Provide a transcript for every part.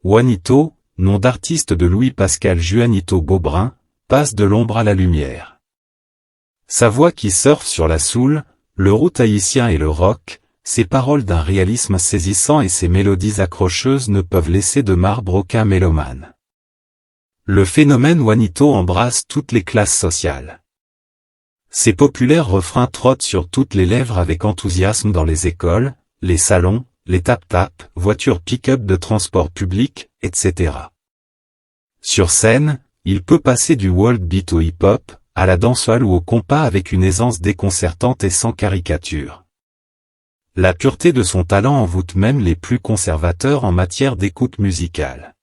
Juanito, nom d'artiste de Louis-Pascal Juanito Beaubrun, passe de l'ombre à la lumière. Sa voix qui surfe sur la soul, le route haïtien et le rock, ses paroles d'un réalisme saisissant et ses mélodies accrocheuses ne peuvent laisser de marbre aucun mélomane. Le phénomène Juanito embrasse toutes les classes sociales. Ses populaires refrains trottent sur toutes les lèvres avec enthousiasme dans les écoles, les salons, les tap-tap, voitures pick-up de transport public, etc. Sur scène, il peut passer du world beat au hip-hop, à la dancehall ou au compas avec une aisance déconcertante et sans caricature. La pureté de son talent envoûte même les plus conservateurs en matière d'écoute musicale.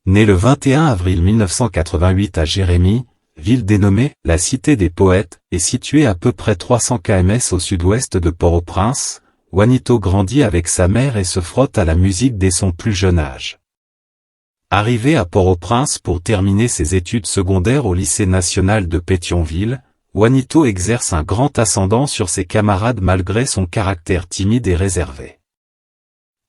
Né le 21 avril 1988 à Jérémie, ville dénommée « la Cité des Poètes » et située à peu près 300 km au sud-ouest de Port-au-Prince, Juanito grandit avec sa mère et se frotte à la musique dès son plus jeune âge. Arrivé à Port-au-Prince pour terminer ses études secondaires au lycée national de Pétionville, Juanito exerce un grand ascendant sur ses camarades malgré son caractère timide et réservé.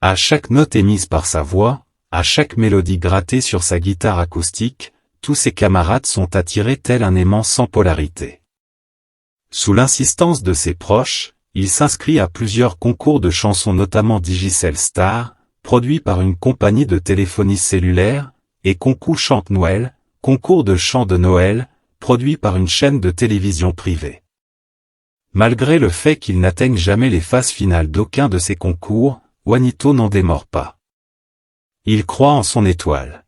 À chaque note émise par sa voix, à chaque mélodie grattée sur sa guitare acoustique, tous ses camarades sont attirés tel un aimant sans polarité. Sous l'insistance de ses proches, il s'inscrit à plusieurs concours de chansons notamment Digicel Star, produit par une compagnie de téléphonie cellulaire, et Concours Chante Noël, concours de chant de Noël, produit par une chaîne de télévision privée. Malgré le fait qu'il n'atteigne jamais les phases finales d'aucun de ces concours, Juanito n'en démord pas. Il croit en son étoile.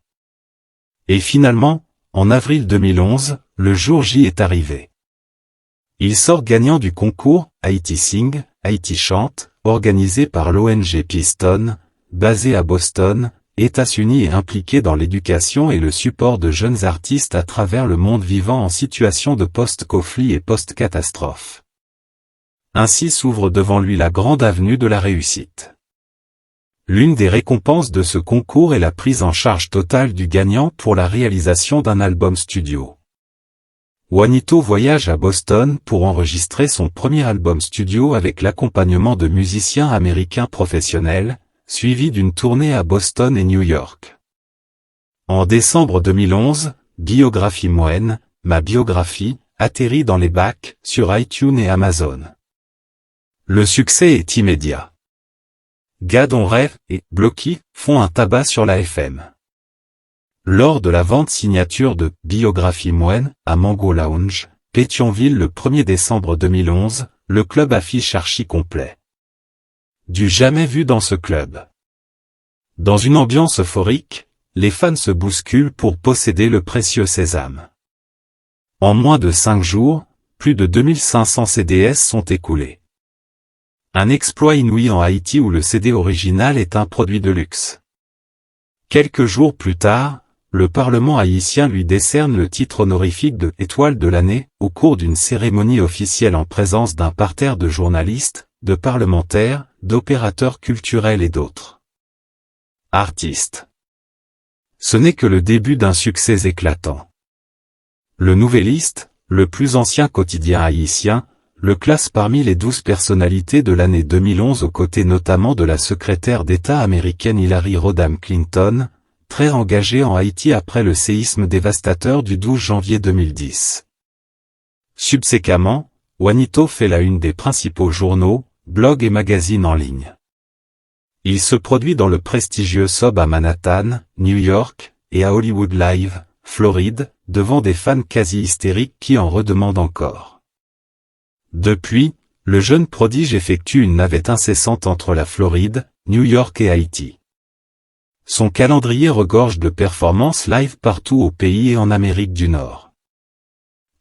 Et finalement, en avril 2011, le jour J est arrivé. Il sort gagnant du concours Haïti Sing, Haïti Chante, organisé par l'ONG Piston, basé à Boston, États-Unis et impliqué dans l'éducation et le support de jeunes artistes à travers le monde vivant en situation de post-conflit et post-catastrophe. Ainsi s'ouvre devant lui la grande avenue de la réussite. L'une des récompenses de ce concours est la prise en charge totale du gagnant pour la réalisation d'un album studio. Juanito voyage à Boston pour enregistrer son premier album studio avec l'accompagnement de musiciens américains professionnels, suivi d'une tournée à Boston et New York. En décembre 2011, Biographie Moine, ma biographie, atterrit dans les bacs, sur iTunes et Amazon. Le succès est immédiat. Gad on rêve et Blocky font un tabac sur la FM. Lors de la vente signature de Biographie Moine à Mango Lounge, Pétionville le 1er décembre 2011, le club affiche archi complet. Du jamais vu dans ce club. Dans une ambiance euphorique, les fans se bousculent pour posséder le précieux sésame. En moins de 5 jours, plus de 2500 CDS sont écoulés. Un exploit inouï en Haïti où le CD original est un produit de luxe. Quelques jours plus tard, le Parlement haïtien lui décerne le titre honorifique de « Étoile de l'année » au cours d'une cérémonie officielle en présence d'un parterre de journalistes, de parlementaires, d'opérateurs culturels et d'autres artistes. Ce n'est que le début d'un succès éclatant. Le Nouvelliste, le plus ancien quotidien haïtien, le classe parmi les 12 personnalités de l'année 2011 aux côtés notamment de la secrétaire d'État américaine Hillary Rodham Clinton, très engagée en Haïti après le séisme dévastateur du 12 janvier 2010. Subséquemment, Juanito fait la une des principaux journaux, blogs et magazines en ligne. Il se produit dans le prestigieux Sob à Manhattan, New York, et à Hollywood Live, Floride, devant des fans quasi hystériques qui en redemandent encore. Depuis, le jeune prodige effectue une navette incessante entre la Floride, New York et Haïti. Son calendrier regorge de performances live partout au pays et en Amérique du Nord.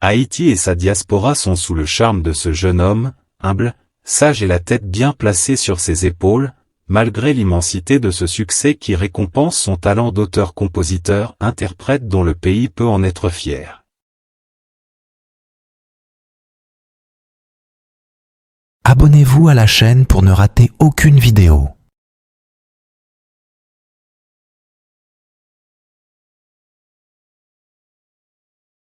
Haïti et sa diaspora sont sous le charme de ce jeune homme, humble, sage et la tête bien placée sur ses épaules, malgré l'immensité de ce succès qui récompense son talent d'auteur-compositeur-interprète dont le pays peut en être fier. Abonnez-vous à la chaîne pour ne rater aucune vidéo.